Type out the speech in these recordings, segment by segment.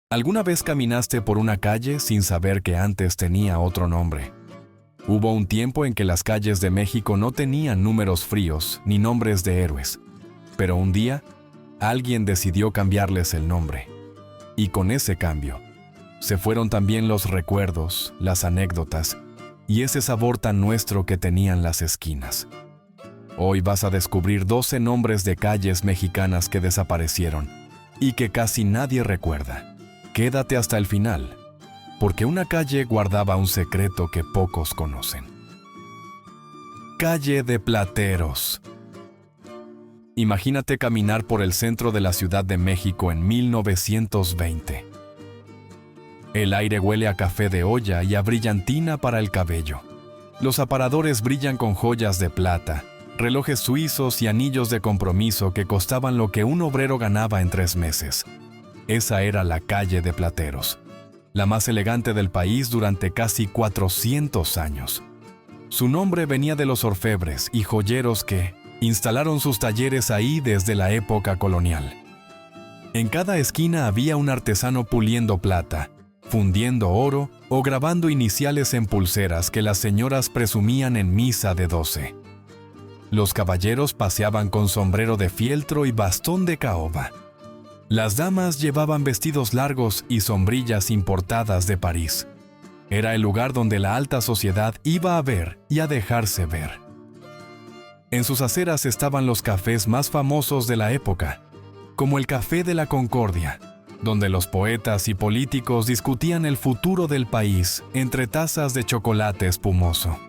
¿Alguna vez caminaste por una calle sin saber que antes tenía otro nombre? Hubo un tiempo en que las calles de México no tenían números fríos ni nombres de héroes, pero un día, alguien decidió cambiarles el nombre. Y con ese cambio, se fueron también los recuerdos, las anécdotas y ese sabor tan nuestro que tenían las esquinas. Hoy vas a descubrir 12 nombres de calles mexicanas que desaparecieron y que casi nadie recuerda. Quédate hasta el final, porque una calle guardaba un secreto que pocos conocen. Calle de Plateros. Imagínate caminar por el centro de la Ciudad de México en 1920. El aire huele a café de olla y a brillantina para el cabello. Los aparadores brillan con joyas de plata, relojes suizos y anillos de compromiso que costaban lo que un obrero ganaba en 3 meses. Esa era la calle de Plateros, la más elegante del país durante casi 400 años. Su nombre venía de los orfebres y joyeros que instalaron sus talleres ahí desde la época colonial. En cada esquina había un artesano puliendo plata, fundiendo oro o grabando iniciales en pulseras que las señoras presumían en misa de 12. Los caballeros paseaban con sombrero de fieltro y bastón de caoba. Las damas llevaban vestidos largos y sombrillas importadas de París. Era el lugar donde la alta sociedad iba a ver y a dejarse ver. En sus aceras estaban los cafés más famosos de la época, como el Café de la Concordia, donde los poetas y políticos discutían el futuro del país entre tazas de chocolate espumoso.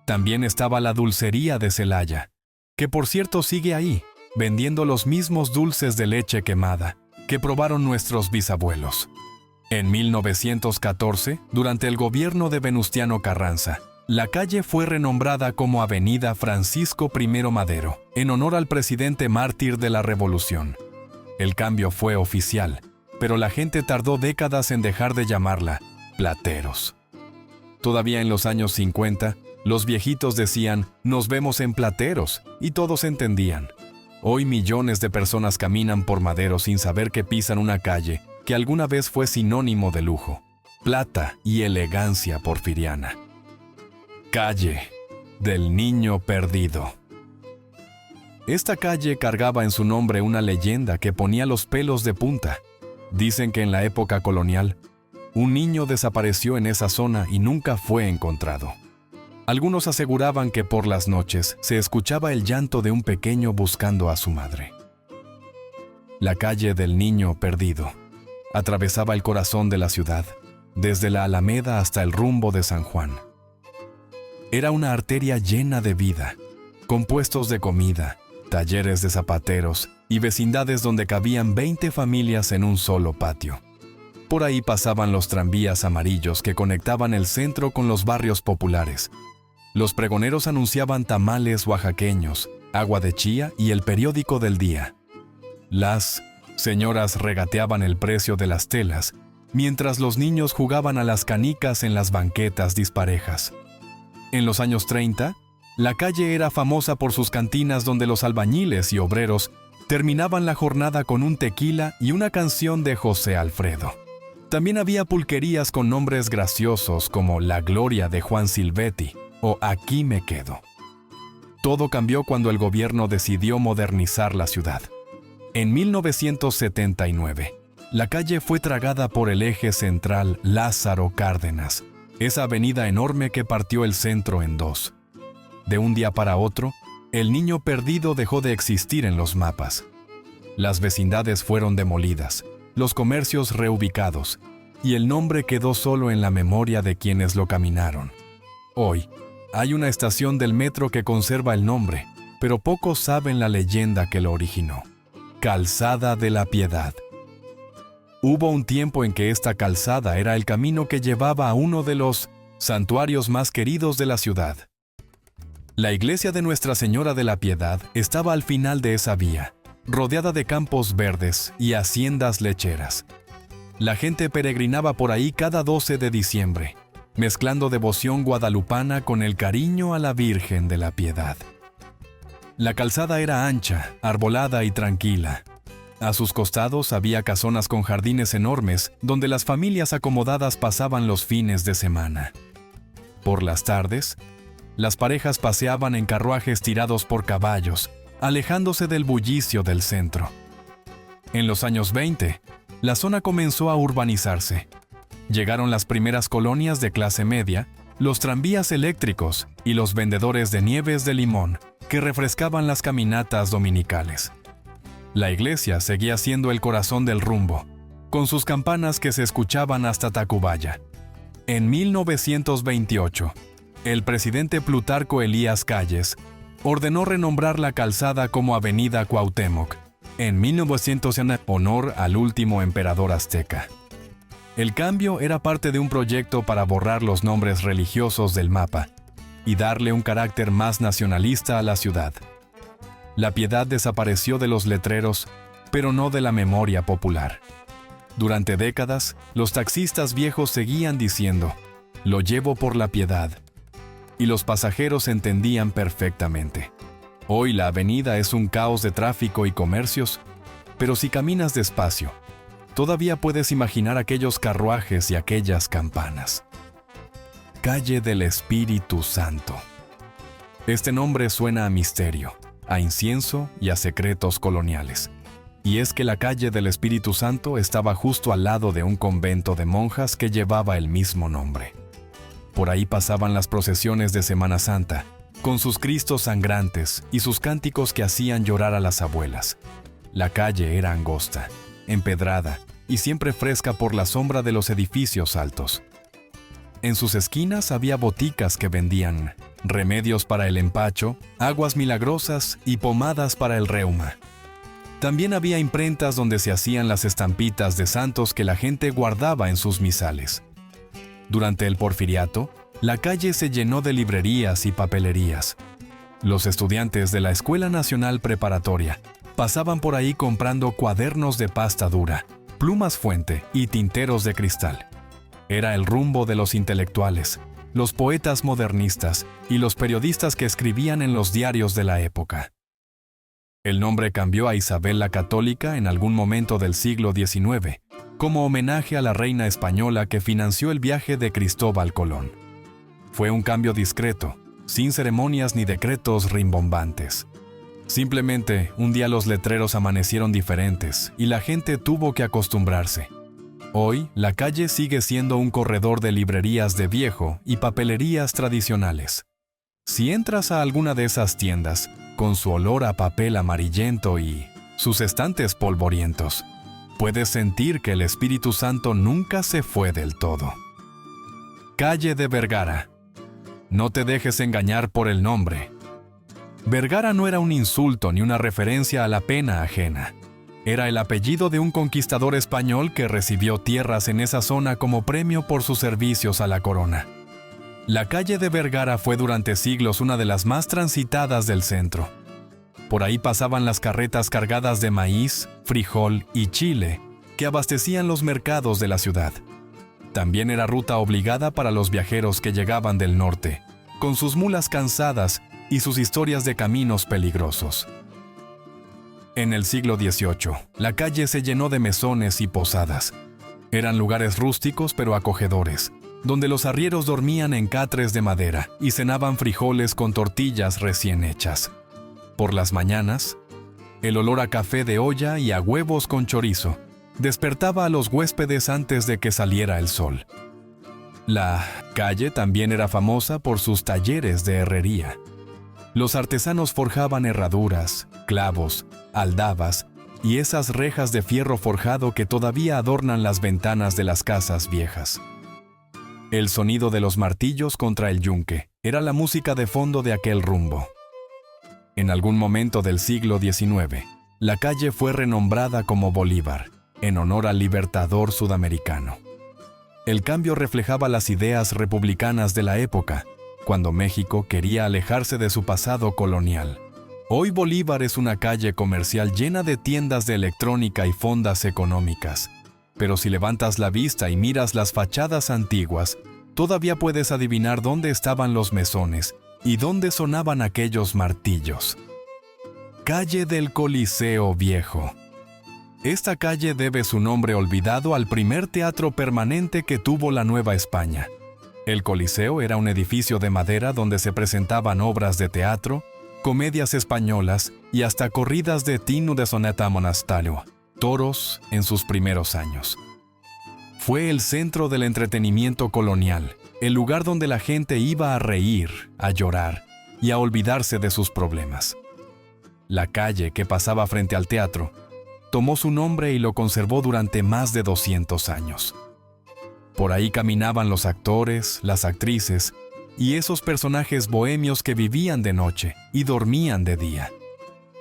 También estaba la Dulcería de Celaya, que por cierto sigue ahí, vendiendo los mismos dulces de leche quemada que probaron nuestros bisabuelos. En 1914, durante el gobierno de Venustiano Carranza, la calle fue renombrada como Avenida Francisco I. Madero, en honor al presidente mártir de la Revolución. El cambio fue oficial, pero la gente tardó décadas en dejar de llamarla Plateros. Todavía en los años 50, los viejitos decían, "Nos vemos en Plateros", y todos entendían. Hoy millones de personas caminan por Madero sin saber que pisan una calle que alguna vez fue sinónimo de lujo, plata y elegancia porfiriana. Calle del Niño Perdido. Esta calle cargaba en su nombre una leyenda que ponía los pelos de punta. Dicen que en la época colonial, un niño desapareció en esa zona y nunca fue encontrado. Algunos aseguraban que por las noches se escuchaba el llanto de un pequeño buscando a su madre. La calle del Niño Perdido atravesaba el corazón de la ciudad, desde la Alameda hasta el rumbo de San Juan. Era una arteria llena de vida, con puestos de comida, talleres de zapateros y vecindades donde cabían 20 familias en un solo patio. Por ahí pasaban los tranvías amarillos que conectaban el centro con los barrios populares. Los pregoneros anunciaban tamales oaxaqueños, agua de chía y el periódico del día. Las señoras regateaban el precio de las telas, mientras los niños jugaban a las canicas en las banquetas disparejas. En los años 30, la calle era famosa por sus cantinas donde los albañiles y obreros terminaban la jornada con un tequila y una canción de José Alfredo. También había pulquerías con nombres graciosos como La Gloria de Juan Silvetti o Aquí me quedo. Todo cambió cuando el gobierno decidió modernizar la ciudad. En 1979, la calle fue tragada por el eje central Lázaro Cárdenas, esa avenida enorme que partió el centro en dos. De un día para otro, el Niño Perdido dejó de existir en los mapas. Las vecindades fueron demolidas, los comercios reubicados, y el nombre quedó solo en la memoria de quienes lo caminaron. Hoy, hay una estación del metro que conserva el nombre, pero pocos saben la leyenda que lo originó. Calzada de la Piedad. Hubo un tiempo en que esta calzada era el camino que llevaba a uno de los santuarios más queridos de la ciudad. La iglesia de Nuestra Señora de la Piedad estaba al final de esa vía, rodeada de campos verdes y haciendas lecheras. La gente peregrinaba por ahí cada 12 de diciembre, mezclando devoción guadalupana con el cariño a la Virgen de la Piedad. La calzada era ancha, arbolada y tranquila. A sus costados había casonas con jardines enormes donde las familias acomodadas pasaban los fines de semana. Por las tardes, las parejas paseaban en carruajes tirados por caballos, alejándose del bullicio del centro. En los años 20, la zona comenzó a urbanizarse. Llegaron las primeras colonias de clase media, los tranvías eléctricos y los vendedores de nieves de limón que refrescaban las caminatas dominicales. La iglesia seguía siendo el corazón del rumbo, con sus campanas que se escuchaban hasta Tacubaya. En 1928, el presidente Plutarco Elías Calles ordenó renombrar la calzada como Avenida Cuauhtémoc, en 1900 en honor al último emperador azteca. El cambio era parte de un proyecto para borrar los nombres religiosos del mapa y darle un carácter más nacionalista a la ciudad. La Piedad desapareció de los letreros, pero no de la memoria popular. Durante décadas, los taxistas viejos seguían diciendo, "Lo llevo por la Piedad", y los pasajeros entendían perfectamente. Hoy la avenida es un caos de tráfico y comercios, pero si caminas despacio, todavía puedes imaginar aquellos carruajes y aquellas campanas. Calle del Espíritu Santo. Este nombre suena a misterio, a incienso y a secretos coloniales. Y es que la calle del Espíritu Santo estaba justo al lado de un convento de monjas que llevaba el mismo nombre. Por ahí pasaban las procesiones de Semana Santa, con sus cristos sangrantes y sus cánticos que hacían llorar a las abuelas. La calle era angosta, empedrada y siempre fresca por la sombra de los edificios altos. En sus esquinas había boticas que vendían remedios para el empacho, aguas milagrosas y pomadas para el reuma. También había imprentas donde se hacían las estampitas de santos que la gente guardaba en sus misales. Durante el Porfiriato, la calle se llenó de librerías y papelerías. Los estudiantes de la Escuela Nacional Preparatoria pasaban por ahí comprando cuadernos de pasta dura, plumas fuente y tinteros de cristal. Era el rumbo de los intelectuales, los poetas modernistas y los periodistas que escribían en los diarios de la época. El nombre cambió a Isabel la Católica en algún momento del siglo XIX, como homenaje a la reina española que financió el viaje de Cristóbal Colón. Fue un cambio discreto, sin ceremonias ni decretos rimbombantes. Simplemente, un día los letreros amanecieron diferentes y la gente tuvo que acostumbrarse. Hoy, la calle sigue siendo un corredor de librerías de viejo y papelerías tradicionales. Si entras a alguna de esas tiendas, con su olor a papel amarillento y sus estantes polvorientos, puedes sentir que el Espíritu Santo nunca se fue del todo. Calle de Vergara. No te dejes engañar por el nombre. Vergara no era un insulto ni una referencia a la pena ajena. Era el apellido de un conquistador español que recibió tierras en esa zona como premio por sus servicios a la corona. La calle de Vergara fue durante siglos una de las más transitadas del centro. Por ahí pasaban las carretas cargadas de maíz, frijol y chile que abastecían los mercados de la ciudad. También era ruta obligada para los viajeros que llegaban del norte, con sus mulas cansadas y sus historias de caminos peligrosos. En el siglo XVIII, la calle se llenó de mesones y posadas. Eran lugares rústicos pero acogedores, donde los arrieros dormían en catres de madera y cenaban frijoles con tortillas recién hechas. Por las mañanas, el olor a café de olla y a huevos con chorizo despertaba a los huéspedes antes de que saliera el sol. La calle también era famosa por sus talleres de herrería. Los artesanos forjaban herraduras, clavos, aldabas y esas rejas de fierro forjado que todavía adornan las ventanas de las casas viejas. El sonido de los martillos contra el yunque era la música de fondo de aquel rumbo. En algún momento del siglo XIX, la calle fue renombrada como Bolívar, en honor al libertador sudamericano. El cambio reflejaba las ideas republicanas de la época, cuando México quería alejarse de su pasado colonial. Hoy Bolívar es una calle comercial llena de tiendas de electrónica y fondas económicas. Pero si levantas la vista y miras las fachadas antiguas, todavía puedes adivinar dónde estaban los mesones y dónde sonaban aquellos martillos. Calle del Coliseo Viejo. Esta calle debe su nombre olvidado al primer teatro permanente que tuvo la Nueva España. El Coliseo era un edificio de madera donde se presentaban obras de teatro, comedias españolas y hasta corridas de Tino de Soneta Monasterio, toros en sus primeros años. Fue el centro del entretenimiento colonial, el lugar donde la gente iba a reír, a llorar y a olvidarse de sus problemas. La calle que pasaba frente al teatro tomó su nombre y lo conservó durante más de 200 años. Por ahí caminaban los actores, las actrices y esos personajes bohemios que vivían de noche y dormían de día.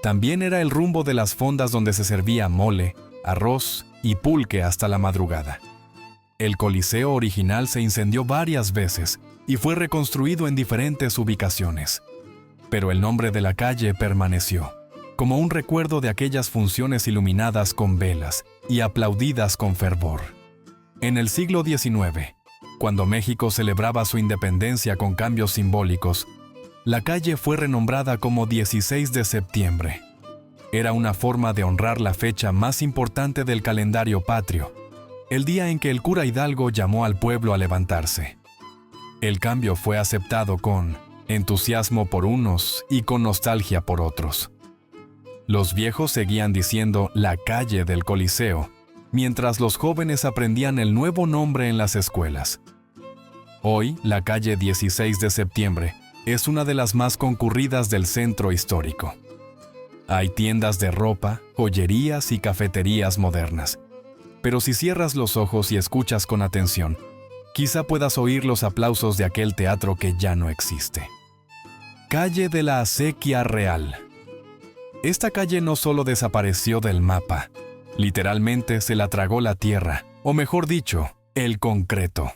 También era el rumbo de las fondas donde se servía mole, arroz y pulque hasta la madrugada. El Coliseo original se incendió varias veces y fue reconstruido en diferentes ubicaciones. Pero el nombre de la calle permaneció, como un recuerdo de aquellas funciones iluminadas con velas y aplaudidas con fervor. En el siglo XIX, cuando México celebraba su independencia con cambios simbólicos, la calle fue renombrada como 16 de septiembre. Era una forma de honrar la fecha más importante del calendario patrio, el día en que el cura Hidalgo llamó al pueblo a levantarse. El cambio fue aceptado con entusiasmo por unos y con nostalgia por otros. Los viejos seguían diciendo la calle del Coliseo, mientras los jóvenes aprendían el nuevo nombre en las escuelas. Hoy, la calle 16 de septiembre es una de las más concurridas del centro histórico. Hay tiendas de ropa, joyerías y cafeterías modernas. Pero si cierras los ojos y escuchas con atención, quizá puedas oír los aplausos de aquel teatro que ya no existe. Calle de la Acequia Real. Esta calle no solo desapareció del mapa, literalmente se la tragó la tierra, o mejor dicho, el concreto.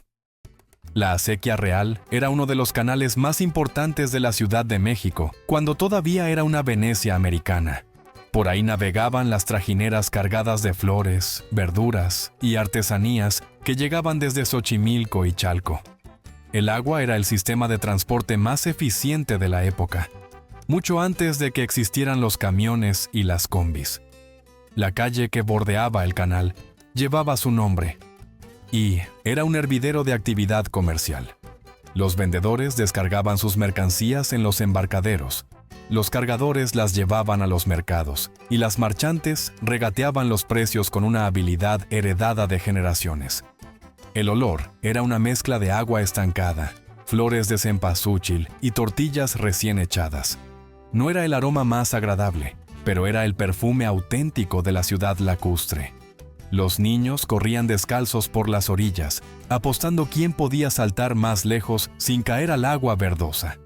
La Acequia Real era uno de los canales más importantes de la Ciudad de México, cuando todavía era una Venecia americana. Por ahí navegaban las trajineras cargadas de flores, verduras y artesanías que llegaban desde Xochimilco y Chalco. El agua era el sistema de transporte más eficiente de la época, mucho antes de que existieran los camiones y las combis. La calle que bordeaba el canal llevaba su nombre y era un hervidero de actividad comercial. Los vendedores descargaban sus mercancías en los embarcaderos. Los cargadores las llevaban a los mercados y las marchantes regateaban los precios con una habilidad heredada de generaciones. El olor era una mezcla de agua estancada, flores de cempasúchil y tortillas recién echadas. No era el aroma más agradable, pero era el perfume auténtico de la ciudad lacustre. Los niños corrían descalzos por las orillas, apostando quién podía saltar más lejos sin caer al agua verdosa.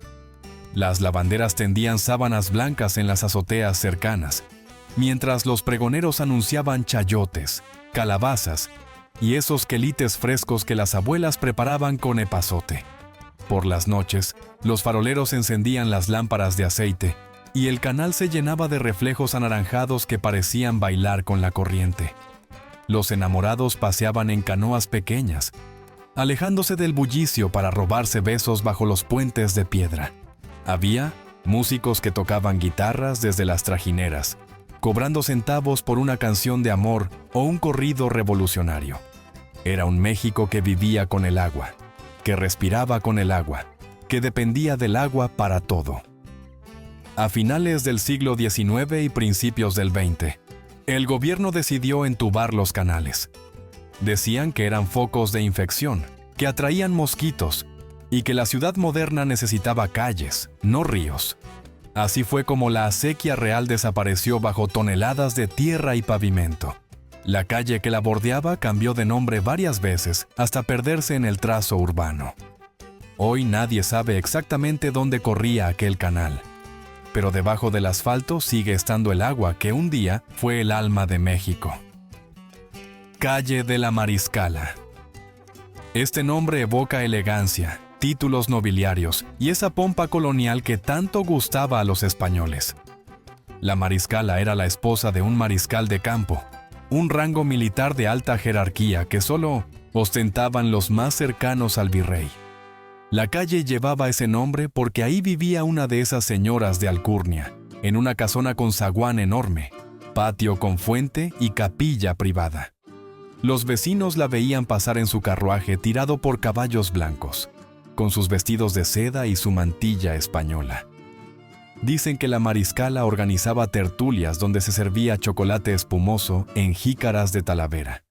Las lavanderas tendían sábanas blancas en las azoteas cercanas, mientras los pregoneros anunciaban chayotes, calabazas y esos quelites frescos que las abuelas preparaban con epazote. Por las noches, los faroleros encendían las lámparas de aceite y el canal se llenaba de reflejos anaranjados que parecían bailar con la corriente. Los enamorados paseaban en canoas pequeñas, alejándose del bullicio para robarse besos bajo los puentes de piedra. Había músicos que tocaban guitarras desde las trajineras, cobrando centavos por una canción de amor o un corrido revolucionario. Era un México que vivía con el agua, que respiraba con el agua, que dependía del agua para todo. A finales del siglo XIX y principios del XX, el gobierno decidió entubar los canales. Decían que eran focos de infección, que atraían mosquitos, y que la ciudad moderna necesitaba calles, no ríos. Así fue como la Acequia Real desapareció bajo toneladas de tierra y pavimento. La calle que la bordeaba cambió de nombre varias veces hasta perderse en el trazo urbano. Hoy nadie sabe exactamente dónde corría aquel canal, pero debajo del asfalto sigue estando el agua que un día fue el alma de México. Calle de la Mariscala. Este nombre evoca elegancia, títulos nobiliarios y esa pompa colonial que tanto gustaba a los españoles. La mariscala era la esposa de un mariscal de campo, un rango militar de alta jerarquía que solo ostentaban los más cercanos al virrey. La calle llevaba ese nombre porque ahí vivía una de esas señoras de alcurnia, en una casona con zaguán enorme, patio con fuente y capilla privada. Los vecinos la veían pasar en su carruaje tirado por caballos blancos, con sus vestidos de seda y su mantilla española. Dicen que la mariscala organizaba tertulias donde se servía chocolate espumoso en jícaras de Talavera.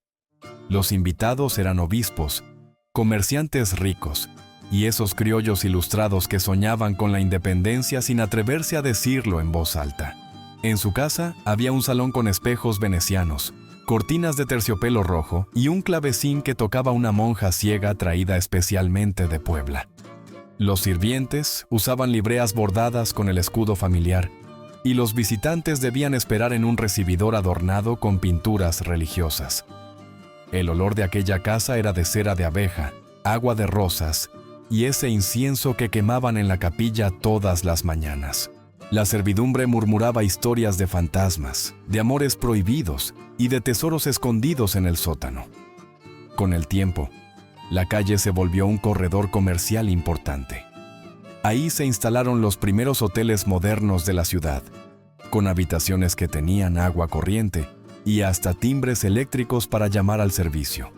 Los invitados eran obispos, comerciantes ricos y esos criollos ilustrados que soñaban con la independencia sin atreverse a decirlo en voz alta. En su casa había un salón con espejos venecianos, cortinas de terciopelo rojo y un clavecín que tocaba una monja ciega traída especialmente de Puebla. Los sirvientes usaban libreas bordadas con el escudo familiar y los visitantes debían esperar en un recibidor adornado con pinturas religiosas. El olor de aquella casa era de cera de abeja, agua de rosas y ese incienso que quemaban en la capilla todas las mañanas. La servidumbre murmuraba historias de fantasmas, de amores prohibidos y de tesoros escondidos en el sótano. Con el tiempo, la calle se volvió un corredor comercial importante. Ahí se instalaron los primeros hoteles modernos de la ciudad, con habitaciones que tenían agua corriente y hasta timbres eléctricos para llamar al servicio.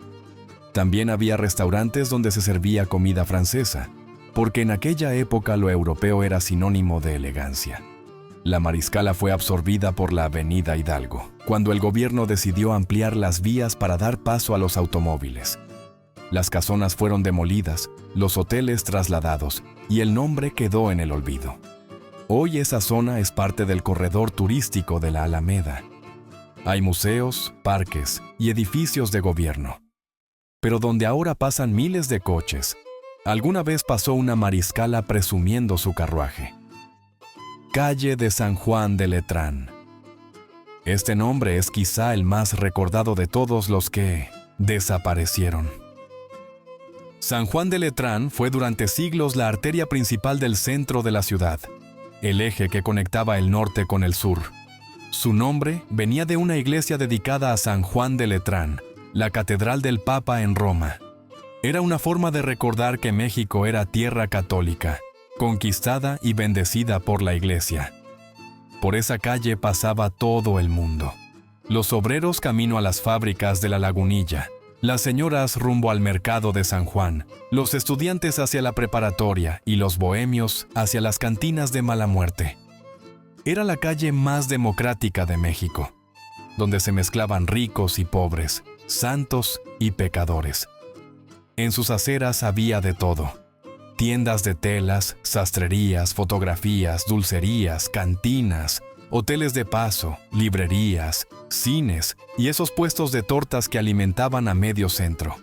También había restaurantes donde se servía comida francesa, porque en aquella época lo europeo era sinónimo de elegancia. La Mariscala fue absorbida por la Avenida Hidalgo, cuando el gobierno decidió ampliar las vías para dar paso a los automóviles. Las casonas fueron demolidas, los hoteles trasladados, y el nombre quedó en el olvido. Hoy esa zona es parte del corredor turístico de la Alameda. Hay museos, parques y edificios de gobierno. Pero donde ahora pasan miles de coches, alguna vez pasó una mariscala presumiendo su carruaje. Calle de San Juan de Letrán. Este nombre es quizá el más recordado de todos los que desaparecieron. San Juan de Letrán fue durante siglos la arteria principal del centro de la ciudad, el eje que conectaba el norte con el sur. Su nombre venía de una iglesia dedicada a San Juan de Letrán, la catedral del Papa en Roma. Era una forma de recordar que México era tierra católica, conquistada y bendecida por la iglesia. Por esa calle pasaba todo el mundo. Los obreros camino a las fábricas de la Lagunilla, las señoras rumbo al mercado de San Juan, los estudiantes hacia la preparatoria y los bohemios hacia las cantinas de mala muerte. Era la calle más democrática de México, donde se mezclaban ricos y pobres, santos y pecadores. En sus aceras había de todo: tiendas de telas, sastrerías, fotografías, dulcerías, cantinas, hoteles de paso, librerías, cines y esos puestos de tortas que alimentaban a medio centro.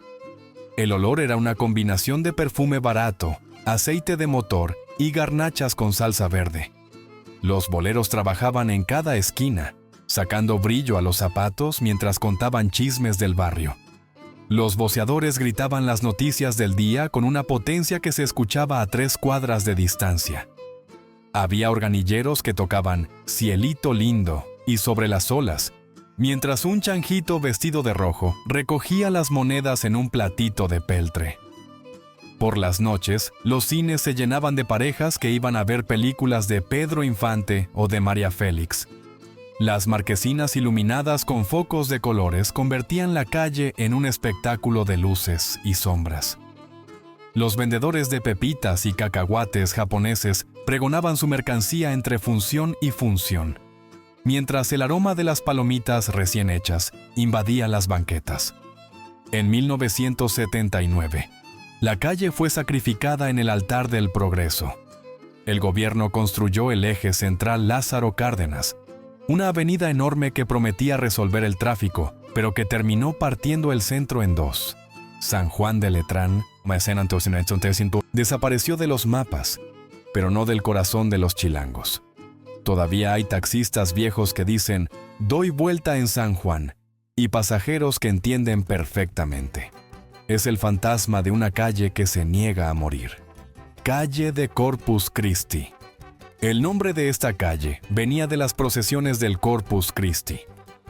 El olor era una combinación de perfume barato, aceite de motor y garnachas con salsa verde. Los boleros trabajaban en cada esquina, sacando brillo a los zapatos mientras contaban chismes del barrio. Los voceadores gritaban las noticias del día con una potencia que se escuchaba a 3 cuadras de distancia. Había organilleros que tocaban Cielito Lindo y Sobre las Olas, mientras un chanjito vestido de rojo recogía las monedas en un platito de peltre. Por las noches, los cines se llenaban de parejas que iban a ver películas de Pedro Infante o de María Félix. Las marquesinas iluminadas con focos de colores convertían la calle en un espectáculo de luces y sombras. Los vendedores de pepitas y cacahuates japoneses pregonaban su mercancía entre función y función, mientras el aroma de las palomitas recién hechas invadía las banquetas. En 1979, la calle fue sacrificada en el altar del progreso. El gobierno construyó el eje central Lázaro Cárdenas, una avenida enorme que prometía resolver el tráfico, pero que terminó partiendo el centro en 2. San Juan de Letrán desapareció de los mapas, pero no del corazón de los chilangos. Todavía hay taxistas viejos que dicen «doy vuelta en San Juan» y pasajeros que entienden perfectamente. Es el fantasma de una calle que se niega a morir. Calle de Corpus Christi. El nombre de esta calle venía de las procesiones del Corpus Christi,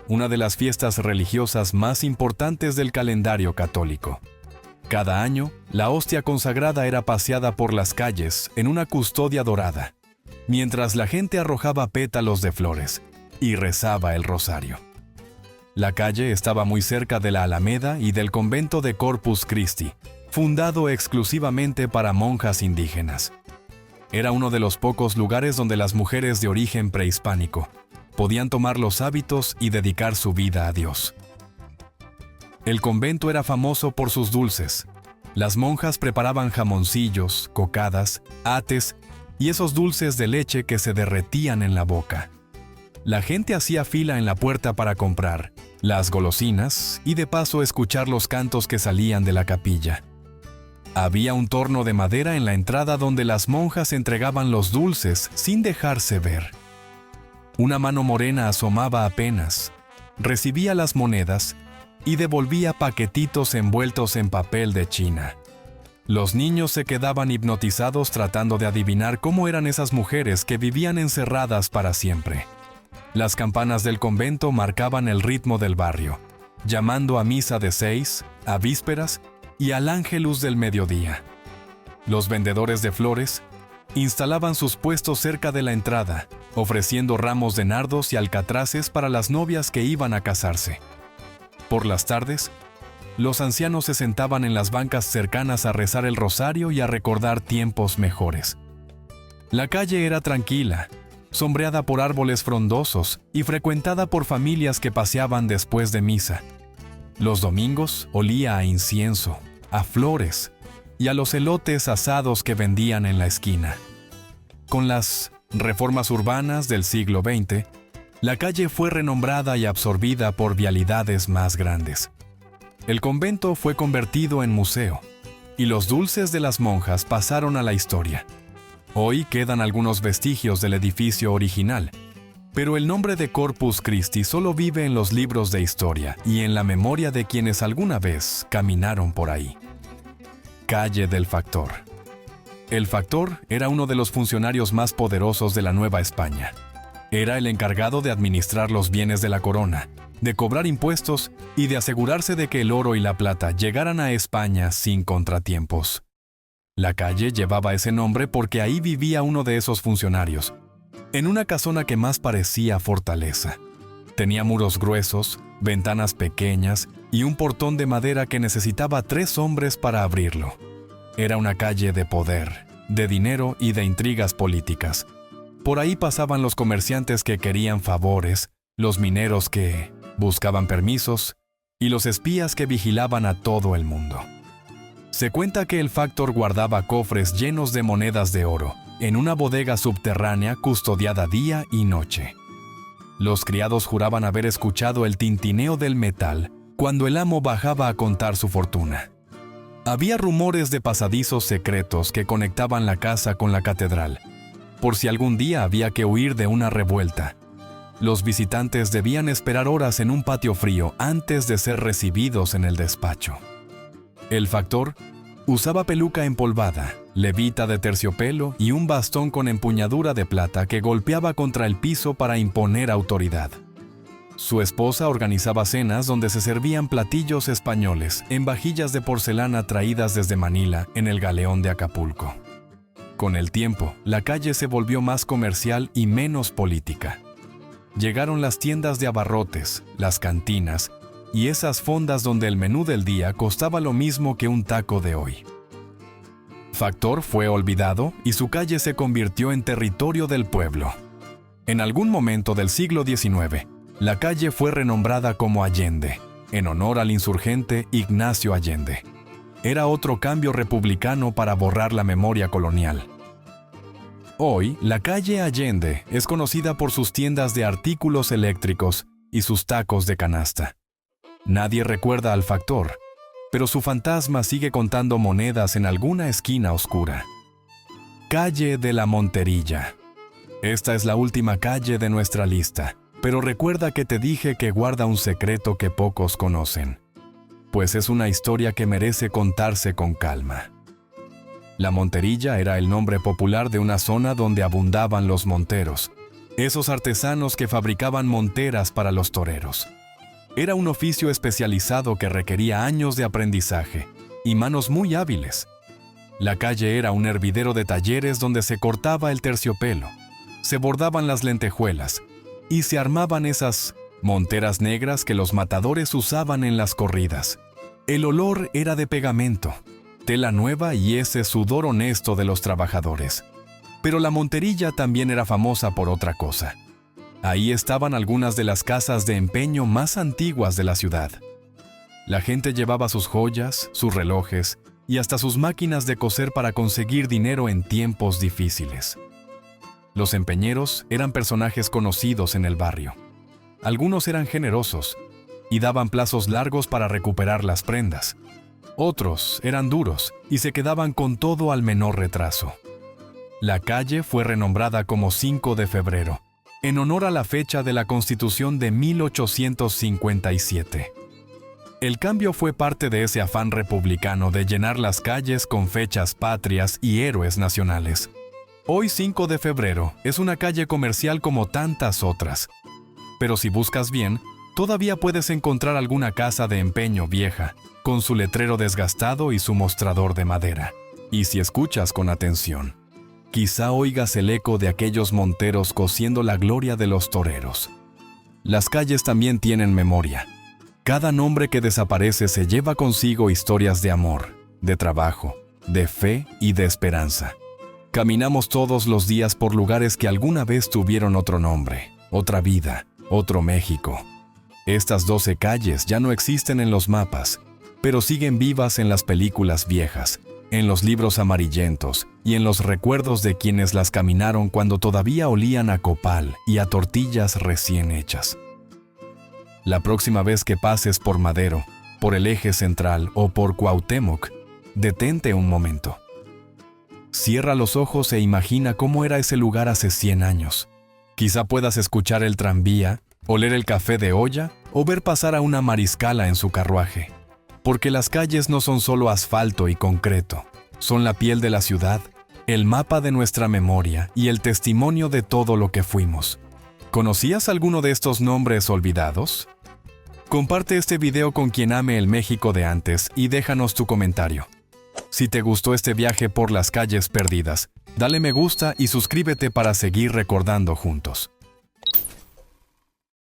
una de las fiestas religiosas más importantes del calendario católico. Cada año, la hostia consagrada era paseada por las calles en una custodia dorada, mientras la gente arrojaba pétalos de flores y rezaba el rosario. La calle estaba muy cerca de la Alameda y del convento de Corpus Christi, fundado exclusivamente para monjas indígenas. Era uno de los pocos lugares donde las mujeres de origen prehispánico podían tomar los hábitos y dedicar su vida a Dios. El convento era famoso por sus dulces. Las monjas preparaban jamoncillos, cocadas, ates y esos dulces de leche que se derretían en la boca. La gente hacía fila en la puerta para comprar las golosinas y de paso escuchar los cantos que salían de la capilla. Había un torno de madera en la entrada donde las monjas entregaban los dulces sin dejarse ver. Una mano morena asomaba apenas, recibía las monedas y devolvía paquetitos envueltos en papel de China. Los niños se quedaban hipnotizados tratando de adivinar cómo eran esas mujeres que vivían encerradas para siempre. Las campanas del convento marcaban el ritmo del barrio, llamando a misa de 6, a vísperas y al ángelus del mediodía. Los vendedores de flores instalaban sus puestos cerca de la entrada, ofreciendo ramos de nardos y alcatraces para las novias que iban a casarse. Por las tardes, los ancianos se sentaban en las bancas cercanas a rezar el rosario y a recordar tiempos mejores. La calle era tranquila, sombreada por árboles frondosos y frecuentada por familias que paseaban después de misa. Los domingos olía a incienso, a flores y a los elotes asados que vendían en la esquina. Con las reformas urbanas del siglo XX, la calle fue renombrada y absorbida por vialidades más grandes. El convento fue convertido en museo, y los dulces de las monjas pasaron a la historia. Hoy quedan algunos vestigios del edificio original, pero el nombre de Corpus Christi solo vive en los libros de historia y en la memoria de quienes alguna vez caminaron por ahí. Calle del Factor. El factor era uno de los funcionarios más poderosos de la Nueva España. Era el encargado de administrar los bienes de la corona, de cobrar impuestos y de asegurarse de que el oro y la plata llegaran a España sin contratiempos. La calle llevaba ese nombre porque ahí vivía uno de esos funcionarios, en una casona que más parecía fortaleza. Tenía muros gruesos, ventanas pequeñas y un portón de madera que necesitaba 3 hombres para abrirlo. Era una calle de poder, de dinero y de intrigas políticas. Por ahí pasaban los comerciantes que querían favores, los mineros que buscaban permisos y los espías que vigilaban a todo el mundo. Se cuenta que el factor guardaba cofres llenos de monedas de oro en una bodega subterránea custodiada día y noche. Los criados juraban haber escuchado el tintineo del metal cuando el amo bajaba a contar su fortuna. Había rumores de pasadizos secretos que conectaban la casa con la catedral, por si algún día había que huir de una revuelta. Los visitantes debían esperar horas en un patio frío antes de ser recibidos en el despacho. El factor usaba peluca empolvada, levita de terciopelo y un bastón con empuñadura de plata que golpeaba contra el piso para imponer autoridad. Su esposa organizaba cenas donde se servían platillos españoles en vajillas de porcelana traídas desde Manila en el galeón de Acapulco. Con el tiempo, la calle se volvió más comercial y menos política. Llegaron las tiendas de abarrotes, las cantinas y esas fondas donde el menú del día costaba lo mismo que un taco de hoy. Factor fue olvidado y su calle se convirtió en territorio del pueblo. En algún momento del siglo XIX, la calle fue renombrada como Allende, en honor al insurgente Ignacio Allende. Era otro cambio republicano para borrar la memoria colonial. Hoy, la calle Allende es conocida por sus tiendas de artículos eléctricos y sus tacos de canasta. Nadie recuerda al factor, pero su fantasma sigue contando monedas en alguna esquina oscura. Calle de la Monterilla. Esta es la última calle de nuestra lista, pero recuerda que te dije que guarda un secreto que pocos conocen, pues es una historia que merece contarse con calma. La Monterilla era el nombre popular de una zona donde abundaban los monteros, esos artesanos que fabricaban monteras para los toreros. Era un oficio especializado que requería años de aprendizaje y manos muy hábiles. La calle era un hervidero de talleres donde se cortaba el terciopelo, se bordaban las lentejuelas y se armaban esas monteras negras que los matadores usaban en las corridas. El olor era de pegamento, tela nueva y ese sudor honesto de los trabajadores. Pero la Monterilla también era famosa por otra cosa. Ahí estaban algunas de las casas de empeño más antiguas de la ciudad. La gente llevaba sus joyas, sus relojes y hasta sus máquinas de coser para conseguir dinero en tiempos difíciles. Los empeñeros eran personajes conocidos en el barrio. Algunos eran generosos y daban plazos largos para recuperar las prendas. Otros eran duros y se quedaban con todo al menor retraso. La calle fue renombrada como 5 de febrero, en honor a la fecha de la Constitución de 1857. El cambio fue parte de ese afán republicano de llenar las calles con fechas patrias y héroes nacionales. Hoy 5 de febrero es una calle comercial como tantas otras. Pero si buscas bien, todavía puedes encontrar alguna casa de empeño vieja, con su letrero desgastado y su mostrador de madera. Y si escuchas con atención, quizá oigas el eco de aquellos monteros cosiendo la gloria de los toreros. Las calles también tienen memoria. Cada nombre que desaparece se lleva consigo historias de amor, de trabajo, de fe y de esperanza. Caminamos todos los días por lugares que alguna vez tuvieron otro nombre, otra vida, otro México. Estas 12 calles ya no existen en los mapas, pero siguen vivas en las películas viejas, en los libros amarillentos y en los recuerdos de quienes las caminaron cuando todavía olían a copal y a tortillas recién hechas. La próxima vez que pases por Madero, por el Eje Central o por Cuauhtémoc, detente un momento. Cierra los ojos e imagina cómo era ese lugar hace 100 años. Quizá puedas escuchar el tranvía, oler el café de olla o ver pasar a una mariscala en su carruaje. Porque las calles no son solo asfalto y concreto, son la piel de la ciudad, el mapa de nuestra memoria y el testimonio de todo lo que fuimos. ¿Conocías alguno de estos nombres olvidados? Comparte este video con quien ame el México de antes y déjanos tu comentario. Si te gustó este viaje por las calles perdidas, dale me gusta y suscríbete para seguir recordando juntos.